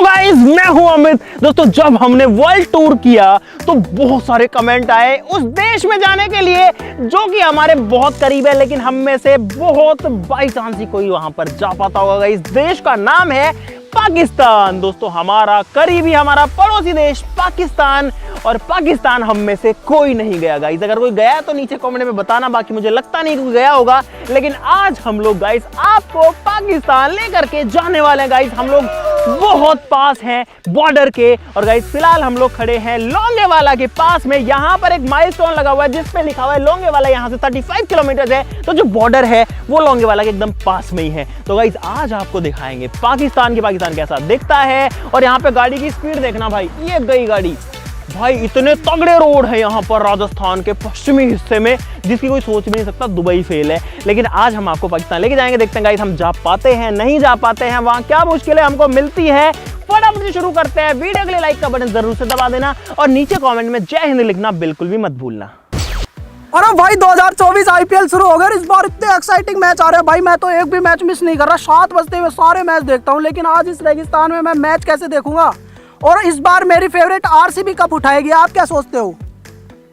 Guys, मैं हूं अमित। दोस्तों, जब हमने वर्ल्ड टूर किया तो बहुत सारे कमेंट आए उस देश में जाने के लिए जो कि हमारे बहुत करीब है, लेकिन हम में से बहुत बाई चांस ही कोई वहां पर जा पाता होगा। इस देश का नाम है पाकिस्तान। दोस्तों, हमारा करीबी, हमारा पड़ोसी देश पाकिस्तान, और पाकिस्तान हम में से कोई नहीं गया गाइस। अगर कोई गया तो नीचे कमेंट में बताना, बाकी मुझे लगता नहीं कोई गया होगा। लेकिन आज हम लोग गाइस आपको पाकिस्तान लेकर के जाने वाले हैं गाइस। हम लोग बहुत पास हैं बॉर्डर के, और गाइस फिलहाल हम लोग खड़े हैं लोंगेवाला के पास में। यहाँ पर एक माइलस्टोन लगा हुआ है जिसमें लिखा हुआ है लोंगेवाला यहाँ से 35 किलोमीटर है। तो जो बॉर्डर है वो लोंगेवाला के एकदम पास में ही है। तो गाइस आज आपको दिखाएंगे पाकिस्तान कैसा दिखता है। और यहाँ पे गाड़ी की स्पीड देखना भाई, ये गई गाड़ी भाई। इतने तगड़े रोड है यहाँ पर राजस्थान के पश्चिमी हिस्से में जिसकी कोई सोच भी नहीं सकता। दुबई फेल है। लेकिन आज हम आपको पाकिस्तान लेके जाएंगे। देखते हैं गाइस हम जा पाते हैं नहीं जा पाते हैं, वहां क्या मुश्किलें हमको मिलती है। फटाफट से शुरू करते हैं। वीडियो के लिए लाइक का बटन जरूर से दबा देना और नीचे कमेंट में जय हिंद लिखना बिल्कुल भी मत भूलना। अरे भाई 2024 आईपीएल शुरू हो गया। इस बार इतने एक्साइटिंग मैच आ रहे हैं भाई, मैं तो एक भी मैच मिस नहीं कर रहा। 7 बजते हुए सारे मैच देखता हूँ, लेकिन आज इस रेगिस्तान में मैं मैच कैसे देखूंगा। और इस बार मेरी फेवरेट आरसीबी कप उठाएगी। आप क्या सोचते हो?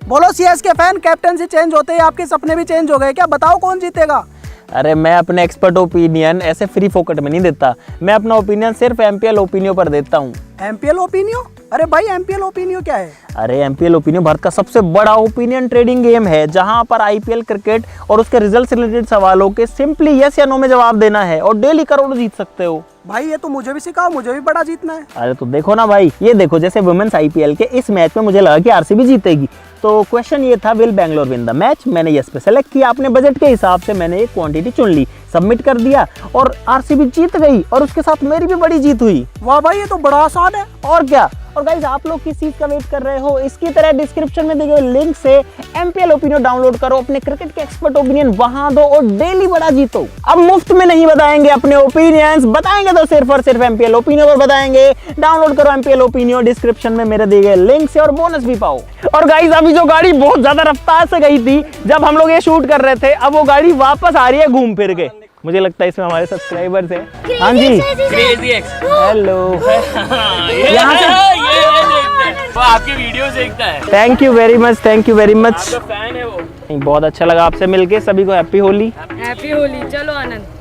बोलो सीएसके फैन, कैप्टनसी चेंज होते ही आपके सपने भी चेंज हो गए क्या? बताओ कौन जीतेगा? अरे मैं अपने एक्सपर्ट ओपिनियन ऐसे फ्री फोकट में नहीं देता। मैं अपना ओपिनियन सिर्फ एमपीएल ओपिनियन पर देता हूँ। MPL opinion? अरे भाई एमपीएल ओपिनियन क्या है? अरे एमपीएल ओपिनियन भारत का सबसे बड़ा ओपिनियन ट्रेडिंग गेम है, जहां पर आईपीएल क्रिकेट और उसके रिजल्ट से रिलेटेड सवालों के सिंपली यस या नो में जवाब देना है और डेली करोड़ों जीत सकते हो। भाई ये तो मुझे भी सिखाओ, मुझे भी बड़ा जीतना है। अरे तो देखो ना भाई, ये देखो जैसे वुमेन्स आईपीएल के इस मैच में मुझे लगा कि आरसीबी जीतेगी। तो क्वेश्चन ये था, will Bangalore win the match? मैंने यस पे सेलेक्ट किया। अपने बजट के हिसाब से मैंने एक क्वांटिटी चुन ली, सबमिट कर दिया और आरसीबी जीत गई। और उसके साथ मेरी भी बड़ी जीत हुई। वाह भाई, ये तो बड़ा आसान है। और क्या। और गाइस आप लोग किस चीज का वेट कर रहे हो? इसकी तरह डिस्क्रिप्शन में दिए गए लिंक से एमपीएल ओपिनियन डाउनलोड करो, अपने क्रिकेट के एक्सपर्ट ओपिनियन वहां दो और डेली बड़ा जीतो। अब मुफ्त में नहीं बताएंगे अपने ओपिनियंस, बताएंगे तो सिर्फ और सिर्फ एमपीएल ओपिनियन पर बताएंगे। डाउनलोड करो एमपीएल ओपिनियन डिस्क्रिप्शन में मेरे दिए गए लिंक से और बोनस भी पाओ। और गाइस अभी जो गाड़ी बहुत ज्यादा रफ्तार से गई थी जब हम लोग ये शूट कर रहे थे, अब वो गाड़ी वापस आ रही है घूम फिर के। मुझे लगता है इसमें हमारे सब्सक्राइबर्स हैं। हाँ जी, हेलो। यहाँ से वो आपकी वीडियो देखता है। Thank you very much, thank you very much. आपका फैन है वो। बहुत अच्छा लगा आपसे मिलके। सभी को हैप्पी होली। हैप्पी होली। चलो आनंद।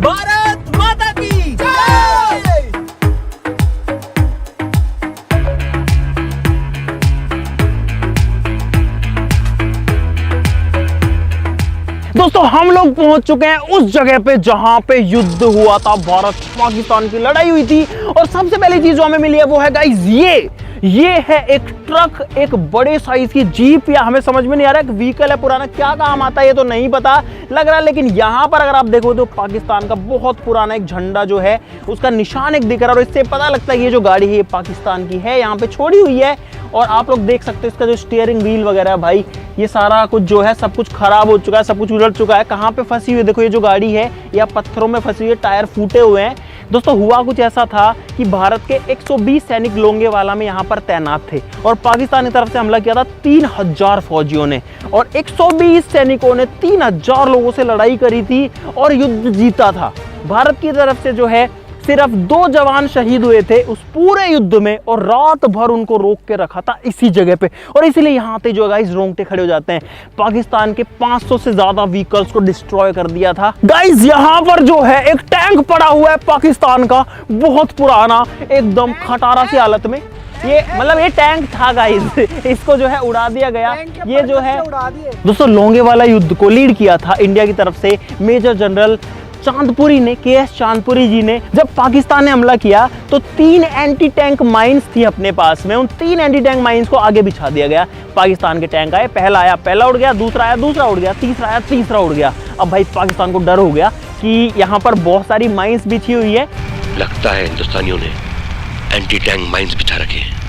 भारत माता की जय। दोस्तों, हम लोग पहुंच चुके हैं उस जगह पे जहां पे युद्ध हुआ था, भारत पाकिस्तान की लड़ाई हुई थी। और सबसे पहली चीज जो हमें मिली है वो है गाइस ये है एक ट्रक, एक बड़े साइज की जीप, या हमें समझ में नहीं आ रहा है व्हीकल है पुराना, क्या काम आता है ये तो नहीं पता लग रहा है। लेकिन यहाँ पर अगर आप देखो तो पाकिस्तान का बहुत पुराना एक झंडा जो है उसका निशान एक दिख रहा है, और इससे पता लगता है ये जो गाड़ी है ये पाकिस्तान की है, यहाँ पे छोड़ी हुई है। और आप लोग देख सकते हो इसका जो स्टीयरिंग व्हील वगैरह है भाई, ये सारा कुछ जो है सब कुछ खराब हो चुका है, सब कुछ उलट चुका है। कहाँ पे फंसी हुई है देखो, ये जो गाड़ी है या पत्थरों में फंसी हुई है, टायर फूटे हुए हैं। दोस्तों, हुआ कुछ ऐसा था कि भारत के 120 सैनिक लोंगेवाला में यहाँ पर तैनात थे और पाकिस्तान की तरफ से हमला किया था 3000 फौजियों ने, और 120 सैनिकों ने 3000 लोगों से लड़ाई करी थी और युद्ध जीता था। भारत की तरफ से जो है सिर्फ 2 जवान शहीद हुए थे उस पूरे युद्ध में, और रात भर उनको रोक के रखा था इसी जगह पे। और इसीलिए यहाँ पे जो गाइस रोंगटे खड़े हो जाते हैं। पाकिस्तान के 500 से ज्यादा व्हीकल्स को डिस्ट्रॉय कर दिया था। गाइस यहाँ पर जो है एक टैंक पड़ा हुआ है पाकिस्तान का, बहुत पुराना, एकदम खटारा सी हालत में। ये मतलब ये टैंक था गाइस, इसको जो है उड़ा दिया गया। ये जो है दोस्तों लोंगेवाला युद्ध को लीड किया था इंडिया की तरफ से मेजर जनरल चांदपुरी ने, KS चांदपुरी जी ने, जब पाकिस्तान ने हमला किया तो 3 एंटी टैंक माइंस थी अपने पास में। उन 3 एंटी टैंक माइंस को आगे बिछा दिया गया। पाकिस्तान के टैंक आए, पहला आया पहला उड़ गया, दूसरा आया दूसरा उड़ गया, तीसरा आया तीसरा उड़ गया। अब भाई पाकिस्तान को डर हो गया कि यहाँ पर बहुत सारी माइंस बिछी हुई है, लगता है हिंदुस्तानियों ने एंटी टैंक माइंस बिछा रखे हैं।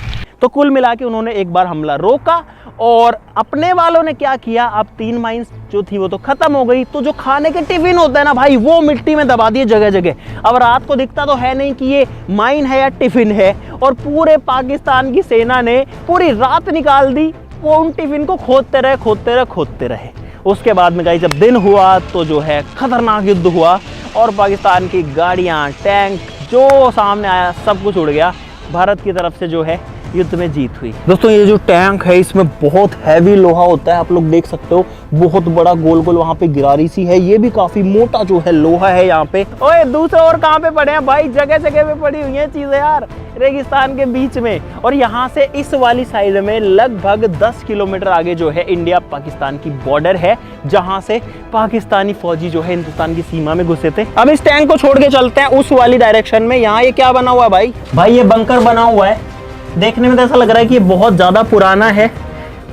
तो कुल मिला के उन्होंने एक बार हमला रोका और अपने वालों ने क्या किया, अब 3 माइंस जो थी वो तो खत्म हो गई, तो जो खाने के टिफिन होते हैं ना भाई, वो मिट्टी में दबा दिए जगह जगह। अब रात को दिखता तो है नहीं कि ये माइन है या टिफिन है, और पूरे पाकिस्तान की सेना ने पूरी रात निकाल दी, वो उन टिफिन को खोदते रहे खोदते रहे खोदते रहे। उसके बाद में गाइस जब दिन हुआ तो जो है खतरनाक युद्ध हुआ और पाकिस्तान की गाड़ियां, टैंक जो सामने आया सब कुछ उड़ गया। भारत की तरफ से जो है युद्ध में जीत हुई। दोस्तों ये जो टैंक है इसमें बहुत हैवी लोहा होता है, आप लोग देख सकते हो, बहुत बड़ा गोल गोल वहाँ पे गिरारी सी है, ये भी काफी मोटा जो है लोहा है यहाँ पे। ओए दूसरे और कहाँ पे पड़े हैं भाई, जगह जगह पे पड़ी हुई है चीजें यार, रेगिस्तान के बीच में। और यहाँ से इस वाली साइड में लगभग 10 किलोमीटर आगे जो है इंडिया पाकिस्तान की बॉर्डर है, जहाँ से पाकिस्तानी फौजी जो है हिंदुस्तान की सीमा में घुसे थे। अब इस टैंक को छोड़ के चलते हैं उस वाली डायरेक्शन में। यहाँ ये क्या बना हुआ है भाई, भाई ये बंकर बना हुआ है, देखने में तो ऐसा लग रहा है कि ये बहुत ज्यादा पुराना है।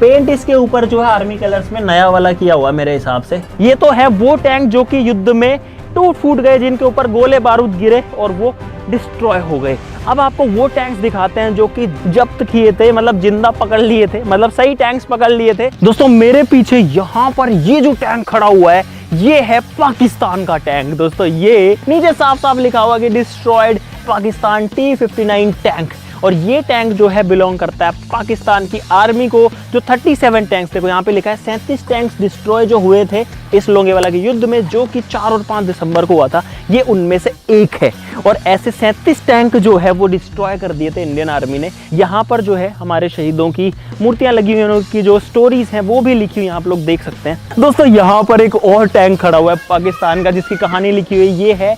पेंट इसके ऊपर जो है आर्मी कलर्स में नया वाला किया हुआ मेरे हिसाब से। ये तो है वो टैंक जो कि युद्ध में टूट फूट गए, जिनके ऊपर गोले बारूद गिरे और वो डिस्ट्रॉय हो गए। अब आपको वो टैंक्स दिखाते हैं जो कि जब्त किए थे, मतलब जिंदा पकड़ लिए थे, मतलब सही टैंक्स पकड़ लिए थे। दोस्तों मेरे पीछे यहाँ पर ये जो टैंक खड़ा हुआ है ये है पाकिस्तान का टैंक। दोस्तों ये नीचे साफ साफ लिखा हुआ कि डिस्ट्रॉयड पाकिस्तान T-59 टैंक, और ये टैंक जो है बिलोंग करता है पाकिस्तान की आर्मी को। जो 37 टैंक्स थे, यहाँ पे लिखा है 37 टैंक्स डिस्ट्रॉय जो हुए थे इस लोंगेवाला के युद्ध में, जो कि 4 और 5 दिसंबर को हुआ था, ये उनमें से एक है। और ऐसे 37 टैंक जो है वो डिस्ट्रॉय कर दिए थे इंडियन आर्मी ने। यहाँ पर जो है हमारे शहीदों की मूर्तियां लगी हुई हैं, उनकी जो स्टोरीज हैं वो भी लिखी हुई हैं, आप लोग देख सकते हैं। दोस्तों यहाँ पर एक और टैंक खड़ा हुआ है पाकिस्तान का, जिसकी कहानी लिखी हुई है, ये है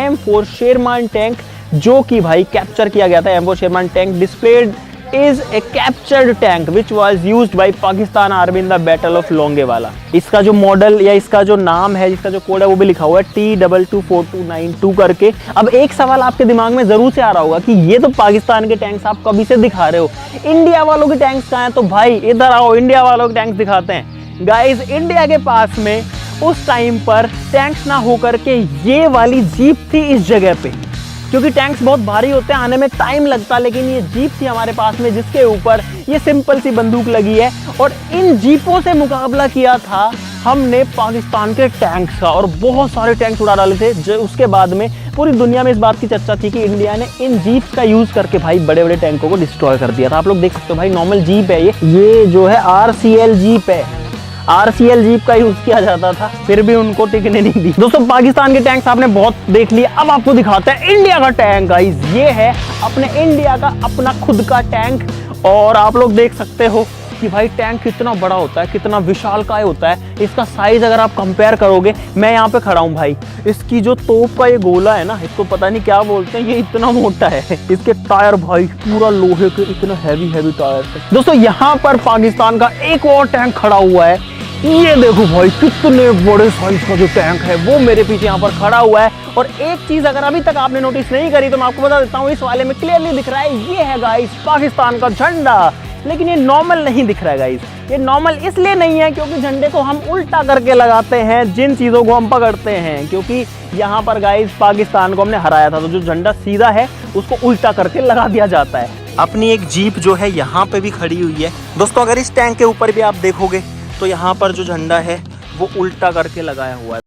M4 शेरमान टैंक, जो कि भाई कैप्चर किया गया था। M4 Sherman tank displayed is a captured tank which was used by Pakistan army in the battle of Longewala. इसका जो मॉडल या इसका जो नाम है, इसका जो कोड है वो भी लिखा हुआ है T224292 करके। अब एक सवाल आपके दिमाग में जरूर से आ रहा होगा कि ये तो पाकिस्तान के टैंक्स आप कभी से दिखा रहे हो, इंडिया वालों के टैंक्स कहाँ हैं? तो भाई इधर आओ, इंडिया वालों के टैंक्स दिखाते हैं। गाइस इंडिया के पास में उस टाइम पर टैंक्स ना होकर के ये वाली जीप थी इस जगह पे, क्योंकि टैंक्स बहुत भारी होते हैं, आने में टाइम लगता है, लेकिन ये जीप थी हमारे पास में जिसके ऊपर ये सिंपल सी बंदूक लगी है। और इन जीपों से मुकाबला किया था हमने पाकिस्तान के टैंक्स का, और बहुत सारे टैंक्स उड़ा डाले थे। जो उसके बाद में पूरी दुनिया में इस बात की चर्चा थी कि इंडिया ने इन जीप्स का यूज करके भाई बड़े बड़े टैंकों को डिस्ट्रॉय कर दिया था। आप लोग देख सकते हो भाई, नॉर्मल जीप है ये जो है RCL जीप है, RCL जीप का यूज किया जाता था, फिर भी उनको टिकने नहीं दी। दोस्तों पाकिस्तान के टैंक्स आपने बहुत देख लिए, अब आपको दिखाते हैं इंडिया का टैंक। गाइस ये है अपने इंडिया का अपना खुद का टैंक, और आप लोग देख सकते हो कि भाई टैंक कितना बड़ा होता है, कितना विशालकाय होता है। इसका साइज अगर आप कंपेयर करोगे, मैं यहाँ पे खड़ा हूँ भाई, इसकी जो तोप का ये गोला है ना, इसको पता नहीं क्या बोलते हैं, ये इतना मोटा है। इसके टायर भाई पूरा लोहे के, इतने हैवी टायर है। दोस्तों यहाँ पर पाकिस्तान का एक और टैंक खड़ा हुआ है, ये देखो भाई कितने बड़े साइज का जो टैंक है वो मेरे पीछे यहाँ पर खड़ा हुआ है। और एक चीज अगर अभी तक आपने नोटिस नहीं करी तो मैं आपको बता देता हूँ, इस वाले में क्लियरली दिख रहा है, ये है गाइस पाकिस्तान का झंडा। लेकिन ये नॉर्मल नहीं दिख रहा है गाइस, ये नॉर्मल इसलिए नहीं है क्योंकि झंडे को हम उल्टा करके लगाते हैं जिन चीजों को हम पकड़ते हैं, क्योंकि यहाँ पर गाइस पाकिस्तान को हमने हराया था, तो जो झंडा सीधा है उसको उल्टा करके लगा दिया जाता है। अपनी एक जीप जो है यहाँ पे भी खड़ी हुई है। दोस्तों अगर इस टैंक के ऊपर भी आप देखोगे तो यहाँ पर जो झंडा है वो उल्टा करके लगाया हुआ है।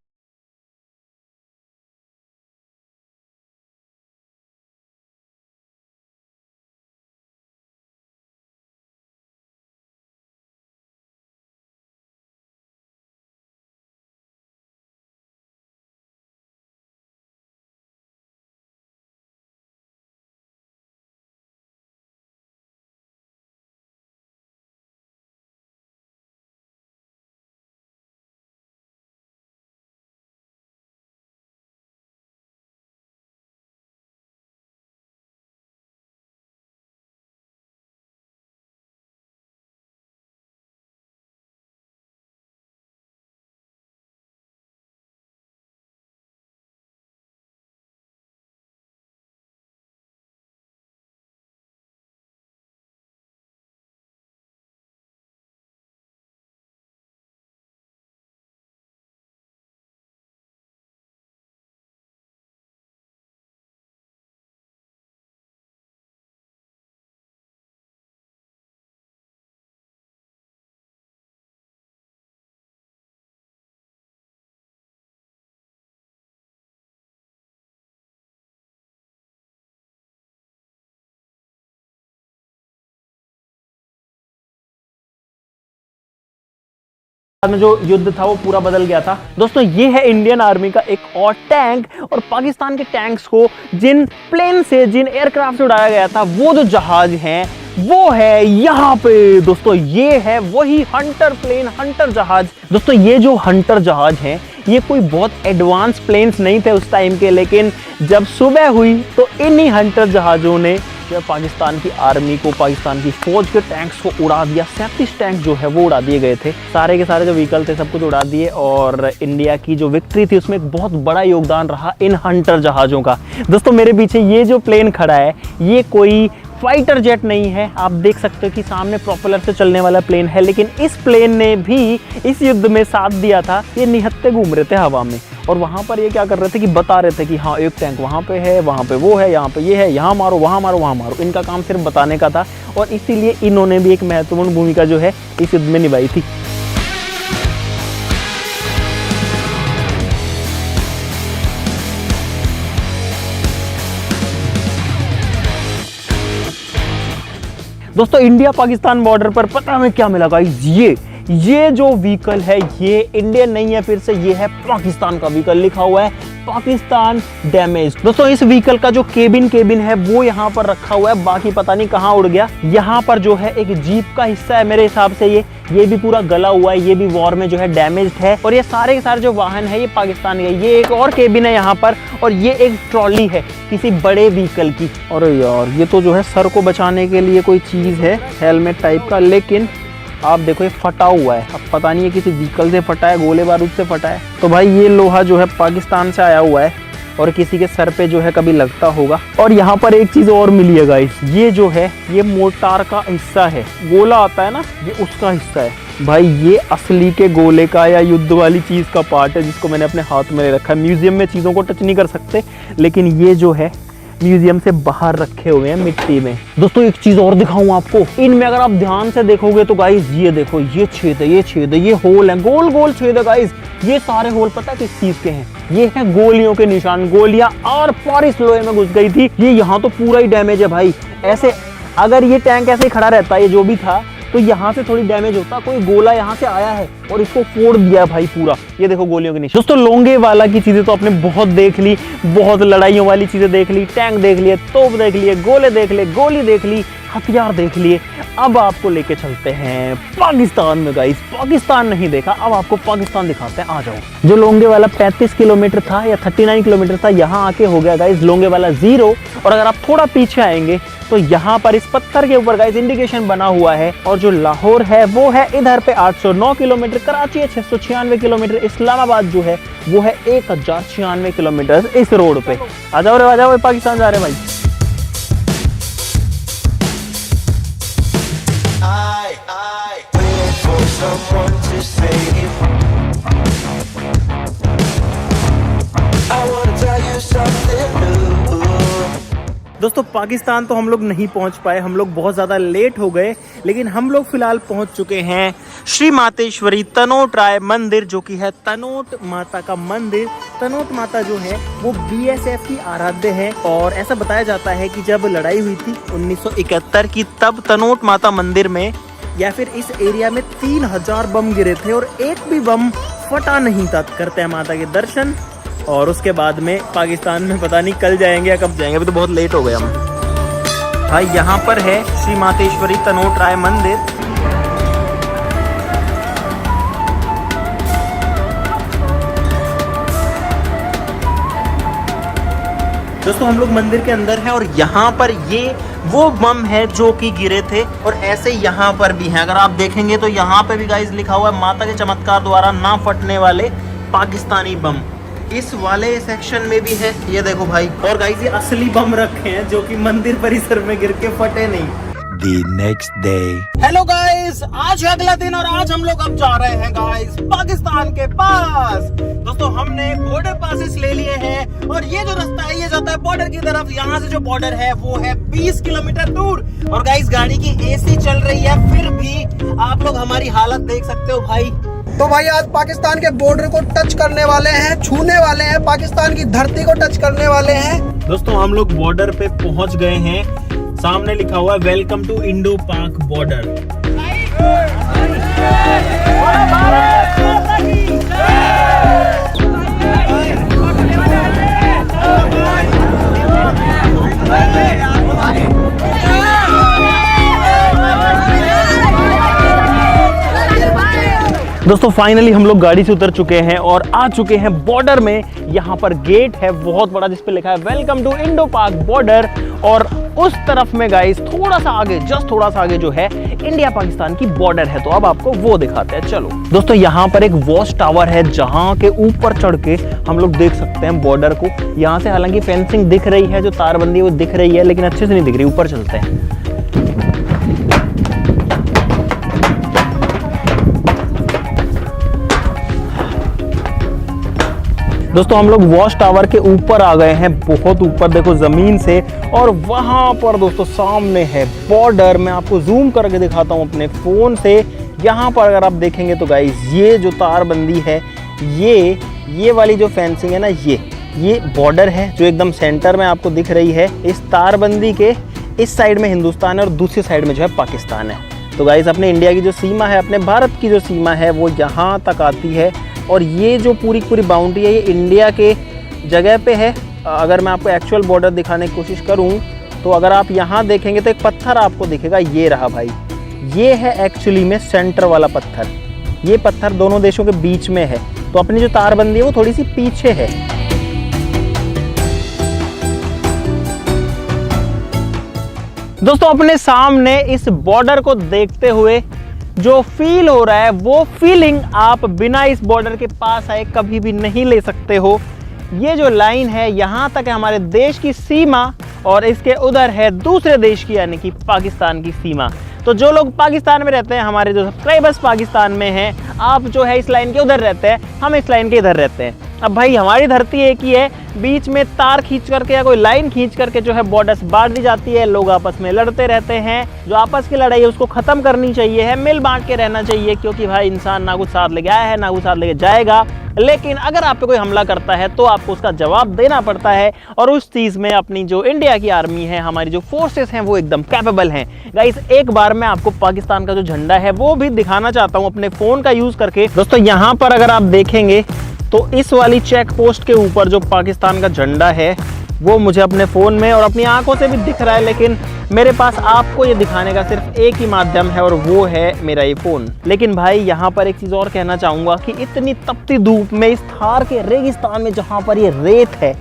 में जो युद्ध था वो पूरा बदल गया था। दोस्तों ये है इंडियन आर्मी का एक और टैंक, और पाकिस्तान के टैंक्स को जिन प्लेन से, जिन एयरक्राफ्ट से उड़ाया गया था, वो जो जहाज हैं वो है यहाँ पे। दोस्तों ये है वही हंटर प्लेन, हंटर जहाज। दोस्तों ये जो हंटर जहाज हैं ये कोई बहुत एडवांस प्लेन्स नहीं थे उस टाइम के, लेकिन जब सुबह हुई तो इन्हीं हंटर जहाजों ने जो पाकिस्तान की आर्मी को, पाकिस्तान की फौज के टैंक्स को उड़ा दिया। 37 टैंक जो है वो उड़ा दिए गए थे, सारे के सारे जो व्हीकल थे सब कुछ उड़ा दिए, और इंडिया की जो विक्ट्री थी उसमें एक बहुत बड़ा योगदान रहा इन हंटर जहाजों का। दोस्तों मेरे पीछे ये जो प्लेन खड़ा है ये कोई फाइटर जेट नहीं है, आप देख सकते हो कि सामने प्रोपेलर से चलने वाला प्लेन है, लेकिन इस प्लेन ने भी इस युद्ध में साथ दिया था। ये निहत्ते घूम रहे थे हवा में, और वहां पर ये क्या कर रहे थे कि बता रहे थे कि हाँ एक टैंक वहां पे है, वहां पे वो है, यहाँ पे ये है, यहाँ मारो, वहां मारो, वहां मारो। इनका काम सिर्फ बताने का था, और इसीलिए इन्होंने भी एक महत्वपूर्ण भूमिका जो है इस युद्ध में निभाई थी। दोस्तों इंडिया पाकिस्तान बॉर्डर पर पता हमें क्या मिला गाइस, ये जो व्हीकल है ये इंडियन नहीं है, फिर से ये है पाकिस्तान का व्हीकल, लिखा हुआ है पाकिस्तान डैमेज। दोस्तों इस व्हीकल का जो केबिन है वो यहाँ पर रखा हुआ है, बाकी पता नहीं कहाँ उड़ गया। यहाँ पर जो है एक जीप का हिस्सा है मेरे हिसाब से, ये भी पूरा गला हुआ है, ये भी वॉर में जो है डैमेज्ड है, और ये सारे के सारे जो वाहन है ये पाकिस्तान के। ये एक और केबिन है यहाँ पर, और ये एक ट्रॉली है किसी बड़े व्हीकल की। अरे यार ये तो जो है सर को बचाने के लिए कोई चीज है, हेलमेट टाइप का, लेकिन आप देखो ये फटा हुआ है। अब पता नहीं है किसी व्हीकल से फटा है, गोले बारूद से फटा है। तो भाई ये लोहा जो है पाकिस्तान से आया हुआ है, और किसी के सर पे जो है कभी लगता होगा। और यहाँ पर एक चीज और मिली है गाइस, ये जो है ये मोर्टार का हिस्सा है, गोला आता है ना, ये उसका हिस्सा है। भाई ये असली के गोले का या युद्ध वाली चीज का पार्ट है, जिसको मैंने अपने हाथ में ले रखा है। म्यूजियम में चीजों को टच नहीं कर सकते, लेकिन ये जो है म्यूजियम से बाहर रखे हुए हैं मिट्टी में। दोस्तों एक चीज और दिखाऊं आपको, इनमें अगर आप ध्यान से देखोगे तो गाइस ये देखो, ये छेद है, ये छेद है, ये होल है, गोल गोल छेद है गाइस। ये सारे होल पता है किस चीज के हैं? ये है गोलियों के निशान, गोलियां और पार इस लोहे में घुस गई थी। ये यहाँ तो पूरा ही डैमेज है भाई। ऐसे अगर ये टैंक ऐसे ही खड़ा रहता, ये जो भी था, तो यहाँ से थोड़ी डैमेज होता, कोई गोला यहाँ से आया है और इसको फोड़ दिया भाई पूरा। ये देखो गोलियों के निशान। दोस्तों लोंगे वाला की चीजें तो आपने बहुत देख ली, बहुत लड़ाइयों वाली चीजें देख ली, टैंक देख लिए, तोप देख लिए, गोले देख लिए, गोली देख ली, हथियार देख लिए। अब आपको लेके चलते हैं पाकिस्तान में गाइस। पाकिस्तान नहीं देखा, अब आपको पाकिस्तान दिखाते हैं, आ जाओ। जो लोंगे वाला 35 किलोमीटर था या 39 किलोमीटर था, यहाँ आके हो गया गाइस लोंगे वाला 0। और अगर आप थोड़ा पीछे आएंगे तो यहाँ पर इस पत्थर के ऊपर गाइस इंडिकेशन बना हुआ है, और जो लाहौर है वो है इधर पे 809 किलोमीटर, कराची है 696 किलोमीटर, इस्लामाबाद जो है वो है 1096 किलोमीटर इस रोड पे। आ जाओ रे, आ जाओ, पाकिस्तान जा रहे भाई। Someone to save. I wanna tell you something new. दोस्तों पाकिस्तान तो हम लोग नहीं पहुंच पाए, हम लोग बहुत ज़्यादा लेट हो गए, लेकिन हम लोग फिलहाल पहुंच चुके हैं श्री मातेश्वरी तनोट राय मंदिर, जो कि है तनोट माता का मंदिर। तनोट माता जो है वो BSF की आराध्य है, और ऐसा बताया जाता है कि जब लड़ाई हुई थी 1971 की, तब तनोट माता मंदिर में या फिर इस एरिया में 3000 बम गिरे थे, और एक भी बम फटा नहीं था। करते हैं माता के दर्शन, और उसके बाद में पाकिस्तान में पता नहीं कल जाएंगे या कब जाएंगे, अभी तो बहुत लेट हो गए हम। भाई यहाँ पर है श्री मातेश्वरी तनोट राय मंदिर। दोस्तों हम लोग मंदिर के अंदर हैं, और यहाँ पर ये वो बम है जो कि गिरे थे, और ऐसे यहाँ पर भी हैं। अगर आप देखेंगे तो यहाँ पे भी गाइस लिखा हुआ है माता के चमत्कार द्वारा ना फटने वाले पाकिस्तानी बम। इस वाले सेक्शन में भी है, ये देखो भाई। और गाइस ये असली बम रखे हैं जो कि मंदिर परिसर में गिर के फटे नहीं। The next day. Hello guys, आज है अगला दिन, और आज हम लोग अब जा रहे हैं गाइस पाकिस्तान के पास। दोस्तों हमने बॉर्डर पासेस ले लिए हैं, और ये जो रास्ता है ये जाता है बॉर्डर की तरफ। यहाँ से जो बॉर्डर है वो है 20 किलोमीटर दूर। और गाइस गाड़ी की AC चल रही है, फिर भी आप लोग हमारी हालत देख सकते हो भाई। तो भाई आज पाकिस्तान के बॉर्डर को टच करने वाले हैं, छूने वाले हैं, पाकिस्तान की धरती को टच करने वाले हैं। दोस्तों हम लोग बॉर्डर पे पहुंच गए हैं, सामने लिखा हुआ है वेलकम टू इंडो पाक बॉर्डर। दोस्तों फाइनली हम लोग गाड़ी से उतर चुके हैं और आ चुके हैं बॉर्डर में। यहाँ पर गेट है बहुत बड़ा जिस पे लिखा है वेलकम टू इंडो पाक बॉर्डर, और उस तरफ में गाइस थोड़ा सा आगे, जस्ट थोड़ा सा आगे जो है इंडिया पाकिस्तान की बॉर्डर है। तो अब आपको वो दिखाते हैं, चलो। दोस्तों यहाँ पर एक वॉच टावर है जहाँ के ऊपर चढ़ के हम लोग देख सकते हैं बॉर्डर को। यहाँ से हालांकि फेंसिंग दिख रही है, जो तारबंदी है वो दिख रही है, लेकिन अच्छे से नहीं दिख रही। ऊपर चलते हैं। दोस्तों हम लोग वॉच टावर के ऊपर आ गए हैं, बहुत ऊपर देखो जमीन से, और वहां पर दोस्तों सामने है बॉर्डर। मैं आपको जूम करके दिखाता हूं अपने फोन से। यहाँ पर अगर आप देखेंगे तो गाइस ये जो तारबंदी है, ये वाली जो फेंसिंग है ना, ये बॉर्डर है जो एकदम सेंटर में आपको दिख रही है। इस तारबंदी के इस साइड में हिंदुस्तान है और दूसरी साइड में जो है पाकिस्तान है। तो गाइस अपने इंडिया की जो सीमा है, अपने भारत की जो सीमा है वो यहाँ तक आती है, और ये जो पूरी बाउंड्री है ये इंडिया के जगह पे है। अगर मैं आपको एक्चुअल बॉर्डर दिखाने की कोशिश करूं तो अगर आप यहाँ देखेंगे तो एक पत्थर आपको दिखेगा, ये रहा भाई, ये है एक्चुअली में सेंटर वाला पत्थर। ये पत्थर दोनों देशों के बीच में है, तो अपनी जो तारबंदी है वो थोड़ी सी पीछे है। दोस्तों अपने सामने इस बॉर्डर को देखते हुए जो फील हो रहा है वो फीलिंग आप बिना इस बॉर्डर के पास आए कभी भी नहीं ले सकते हो। ये जो लाइन है यहाँ तक है हमारे देश की सीमा, और इसके उधर है दूसरे देश की यानी कि पाकिस्तान की सीमा। तो जो लोग पाकिस्तान में रहते हैं, हमारे जो सब्सक्राइबर्स पाकिस्तान में हैं, आप जो है इस लाइन के उधर रहते हैं, हम इस लाइन के इधर रहते हैं। अब भाई हमारी धरती एक ही है, बीच में तार खींच करके या कोई लाइन खींच करके जो है बॉर्डर्स बांट दी जाती है। लोग आपस में लड़ते रहते हैं। जो आपस की लड़ाई है उसको खत्म करनी चाहिए है, मिल बांट के रहना चाहिए, क्योंकि भाई इंसान ना कुछ साथ लेके आया है ना कुछ साथ लेके जाएगा। लेकिन अगर आप पे कोई हमला करता है तो आपको उसका जवाब देना पड़ता है, और उस चीज़ में अपनी जो इंडिया की आर्मी है, हमारी जो फोर्सेस हैं वो एकदम कैपेबल हैं। गाइस एक बार मैं आपको पाकिस्तान का जो झंडा है वो भी दिखाना चाहता हूँ अपने फ़ोन का यूज़ करके। दोस्तों यहाँ पर अगर आप देखेंगे तो इस वाली चेक पोस्ट के ऊपर जो पाकिस्तान का झंडा है वो मुझे अपने फ़ोन में और अपनी आंखों से भी दिख रहा है, लेकिन मेरे पास आपको ये दिखाने का सिर्फ एक ही माध्यम है और वो है मेरा ये फ़ोन। लेकिन भाई यहाँ पर एक चीज़ और कहना चाहूँगा कि इतनी तपती धूप में, इस थार के रेगिस्तान में जहाँ पर ये रेत है,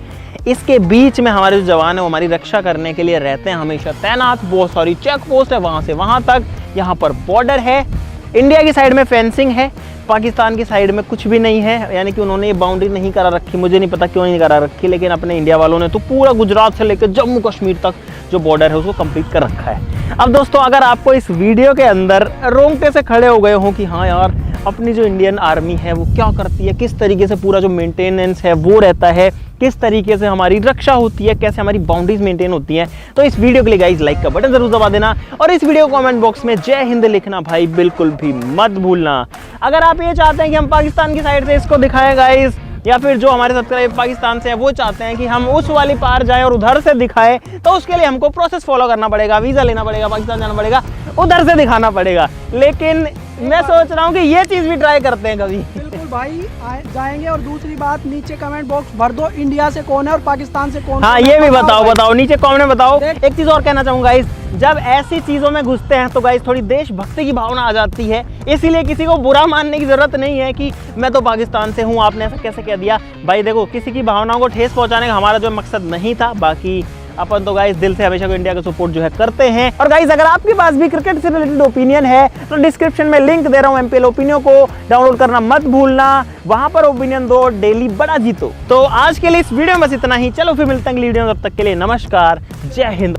इसके बीच में हमारे जो जवान है वो हमारी रक्षा करने के लिए रहते हैं हमेशा तैनात। बहुत सारी चेक पोस्ट है वहाँ से वहाँ तक। यहाँ पर बॉर्डर है, इंडिया की साइड में फेंसिंग है, पाकिस्तान की साइड में कुछ भी नहीं है, यानी कि उन्होंने ये बाउंड्री नहीं करा रखी। मुझे नहीं पता क्यों नहीं करा रखी, लेकिन अपने इंडिया वालों ने तो पूरा गुजरात से लेकर जम्मू कश्मीर तक जो बॉर्डर है उसको कंप्लीट कर रखा है। अब दोस्तों अगर आपको इस वीडियो के अंदर रोंगटे से खड़े हो गए हो कि हाँ यार अपनी जो इंडियन आर्मी है वो क्या करती है, किस तरीके से पूरा जो मेंटेनेंस है वो रहता है, किस तरीके से हमारी रक्षा होती है, कैसे हमारी बाउंड्रीज मेंटेन होती हैं, तो इस वीडियो के लिए गाइस लाइक का बटन जरूर दबा देना, और इस वीडियो को कमेंट बॉक्स में जय हिंद लिखना भाई बिल्कुल भी मत भूलना। अगर आप ये चाहते हैं कि हम पाकिस्तान की साइड से इसको दिखाएं गाइस, या फिर जो हमारे सब्सक्राइबर पाकिस्तान से हैं वो चाहते हैं कि हम उस वाली पार जाएं और उधर से दिखाएं, तो उसके लिए हमको प्रोसेस फॉलो करना पड़ेगा, वीज़ा लेना पड़ेगा, पाकिस्तान जाना पड़ेगा, उधर से दिखाना पड़ेगा। लेकिन मैं सोच रहा हूँ कि ये चीज़ भी ट्राई करते हैं कभी। बिल्कुल भाई जाएंगे। और दूसरी बात, नीचे कमेंट बॉक्स भर दो, इंडिया से कौन है और पाकिस्तान से कौन। हाँ ये भी बताओ नीचे कमेंट में बताओ। एक चीज़ और कहना चाहूँगा गाइस, जब ऐसी चीज़ों में घुसते हैं तो गाइस थोड़ी देशभक्ति की भावना आ जाती है, इसीलिए किसी को बुरा मानने की ज़रूरत नहीं है कि मैं तो पाकिस्तान से हूँ, आपने ऐसा कैसे कह दिया। भाई देखो किसी की भावनाओं को ठेस पहुँचाने का हमारा जो मकसद नहीं था, बाकी अपन तो गाइस दिल से हमेशा को इंडिया का सपोर्ट जो है करते हैं। और गाइस अगर आपके पास भी क्रिकेट से रिलेटेड ओपिनियन है तो डिस्क्रिप्शन में लिंक दे रहा हूँ, MPL ओपिनियन को डाउनलोड करना मत भूलना, वहां पर ओपिनियन दो, डेली बड़ा जीतो। तो आज के लिए इस वीडियो में बस इतना ही, चलो फिर मिलते हैं अगली वीडियो में, तब तक के लिए नमस्कार, जय हिंद।